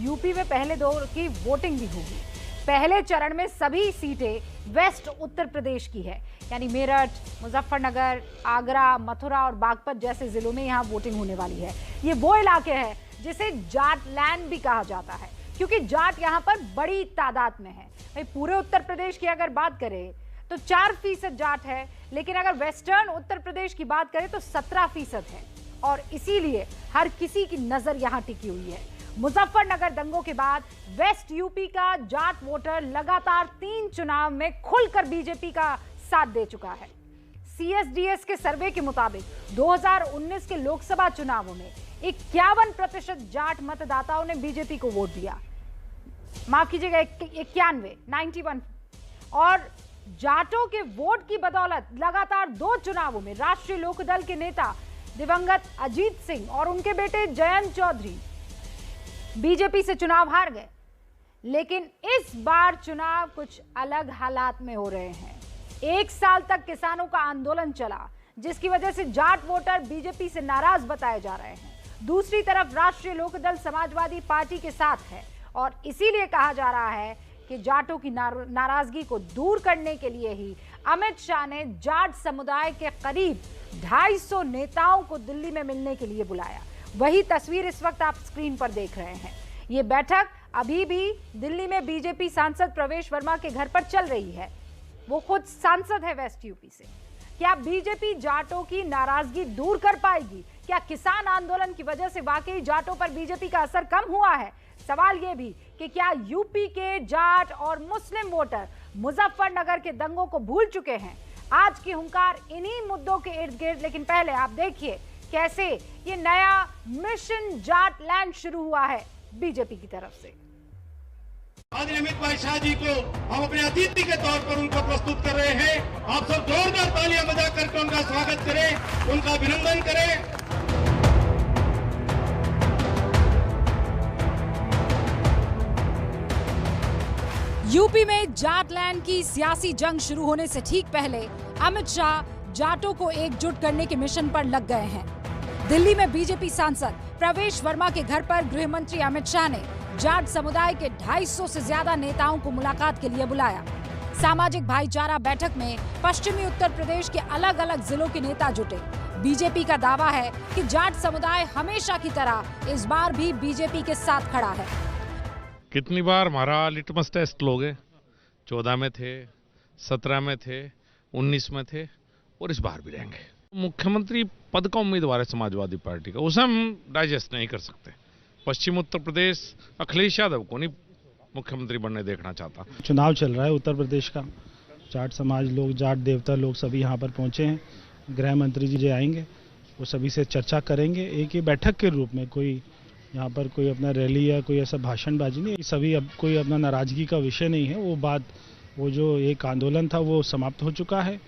UP में पहले दौर की वोटिंग भी होगी। पहले चरण में सभी सीटें वेस्ट उत्तर प्रदेश की है, यानी मेरठ, मुजफ्फरनगर, आगरा, मथुरा और बागपत जैसे जिलों में यहां वोटिंग होने वाली है। ये वो इलाके हैं जिसे जाट लैंड भी कहा जाता है, क्योंकि जाट यहां पर बड़ी तादाद में है। भाई पूरे उत्तर प्रदेश की अगर बात करें तो 4% जाट है, लेकिन अगर वेस्टर्न उत्तर प्रदेश की बात करें तो 17% है, और इसीलिए हर किसी की नजर यहां टिकी हुई है। मुजफ्फरनगर दंगों के बाद वेस्ट यूपी का जाट वोटर लगातार 3 चुनाव में खुलकर बीजेपी का साथ दे चुका है। सीएसडीएस के सर्वे के मुताबिक 2019 के लोकसभा चुनावों में 51% जाट मतदाताओं ने बीजेपी को वोट दिया, माफ कीजिएगा 91, और जाटों के वोट की बदौलत लगातार 2 चुनावों में राष्ट्रीय लोकदल के नेता दिवंगत अजीत सिंह और उनके बेटे जयंत चौधरी बीजेपी से चुनाव हार गए। लेकिन इस बार चुनाव कुछ अलग हालात में हो रहे हैं। 1 साल तक किसानों का आंदोलन चला, जिसकी वजह से जाट वोटर बीजेपी से नाराज बताए जा रहे हैं। दूसरी तरफ राष्ट्रीय लोकदल समाजवादी पार्टी के साथ है, और इसीलिए कहा जा रहा है कि जाटों की नाराजगी को दूर करने के लिए ही अमित शाह ने जाट समुदाय के करीब 250 नेताओं को दिल्ली में मिलने के लिए बुलाया। वही तस्वीर इस वक्त आप स्क्रीन पर देख रहे हैं। ये बैठक अभी भी दिल्ली में बीजेपी सांसद प्रवेश वर्मा के घर पर चल रही है। वो खुद सांसद है वेस्ट यूपी से। क्या बीजेपी जाटों की नाराजगी दूर कर पाएगी? क्या किसान आंदोलन की वजह से वाकई जाटों पर बीजेपी का असर कम हुआ है? सवाल यह भी कि क्या यूपी के जाट और मुस्लिम वोटर मुजफ्फरनगर के दंगों को भूल चुके हैं? आज की हुंकार इन्हीं मुद्दों के इर्द गिर्द। लेकिन पहले आप देखिए कैसे ये नया मिशन जाट लैंड शुरू हुआ है बीजेपी की तरफ से। आदरणीय अमित भाई शाह जी को हम अपने अतिथि के तौर पर उनको प्रस्तुत कर रहे हैं। आप सब जोरदार तालियां बजा करके उनका स्वागत करें, उनका अभिनंदन करें। यूपी में जाटलैंड की सियासी जंग शुरू होने से ठीक पहले अमित शाह जाटों को एकजुट करने के मिशन पर लग गए हैं। दिल्ली में बीजेपी सांसद प्रवेश वर्मा के घर पर गृह मंत्री अमित शाह ने जाट समुदाय के 250 से ज्यादा नेताओं को मुलाकात के लिए बुलाया। सामाजिक भाईचारा बैठक में पश्चिमी उत्तर प्रदेश के अलग अलग जिलों के नेता जुटे। बीजेपी का दावा है कि जाट समुदाय हमेशा की तरह इस बार भी बीजेपी के साथ खड़ा है। कितनी बार हमारा लिटमस टेस्ट लोगे? 14 में थे, 17 में थे, 19 में थे, और इस बार भी रहेंगे। मुख्यमंत्री पद का उम्मीदवार है समाजवादी पार्टी का, उसे हम डाइजेस्ट नहीं कर सकते। पश्चिम उत्तर प्रदेश अखिलेश यादव को नहीं मुख्यमंत्री बनने देखना चाहता। चुनाव चल रहा है उत्तर प्रदेश का, जाट समाज लोग, जाट देवता लोग सभी यहाँ पर पहुंचे हैं। गृह मंत्री जी आएंगे, वो सभी से चर्चा करेंगे। एक ही बैठक के रूप में, कोई यहाँ पर कोई अपना रैली या कोई ऐसा भाषणबाजी नहीं, सभी अब कोई अपना नाराजगी का विषय नहीं है। वो बात, वो जो एक आंदोलन था वो समाप्त हो चुका है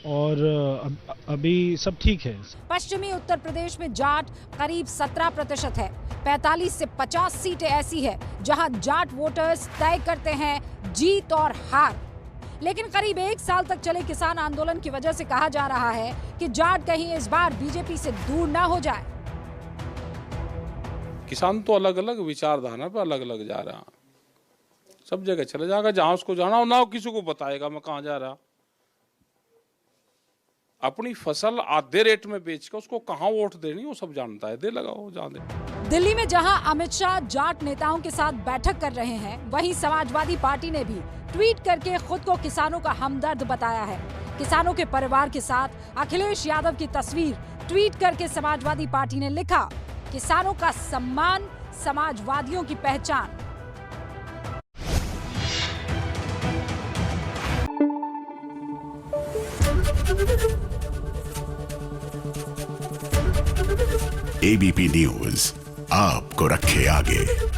और अभी सब ठीक है। पश्चिमी उत्तर प्रदेश में जाट करीब 17% है। 45 से 50 सीटें ऐसी है जहां जाट वोटर्स तय करते हैं जीत और हार। लेकिन करीब 1 साल तक चले किसान आंदोलन की वजह से कहा जा रहा है कि जाट कहीं इस बार बीजेपी से दूर ना हो जाए। किसान तो अलग अलग विचारधारा पर अलग अलग जा रहा, सब जगह चले जाएगा जहां उसको जाना हो, ना किसी को बताएगा मैं कहां जा रहा। अपनी फसल आधे रेट में बेच के उसको कहां वोट देनी वो सब जानता है, दे लगाओ जहां दे। दिल्ली में जहां अमित शाह जाट नेताओं के साथ बैठक कर रहे हैं, वहीं समाजवादी पार्टी ने भी ट्वीट करके खुद को किसानों का हमदर्द बताया है। किसानों के परिवार के साथ अखिलेश यादव की तस्वीर ट्वीट करके समाजवादी पार्टी ने लिखा, किसानों का सम्मान समाजवादियों की पहचान। एबीपी न्यूज आपको रखे आगे।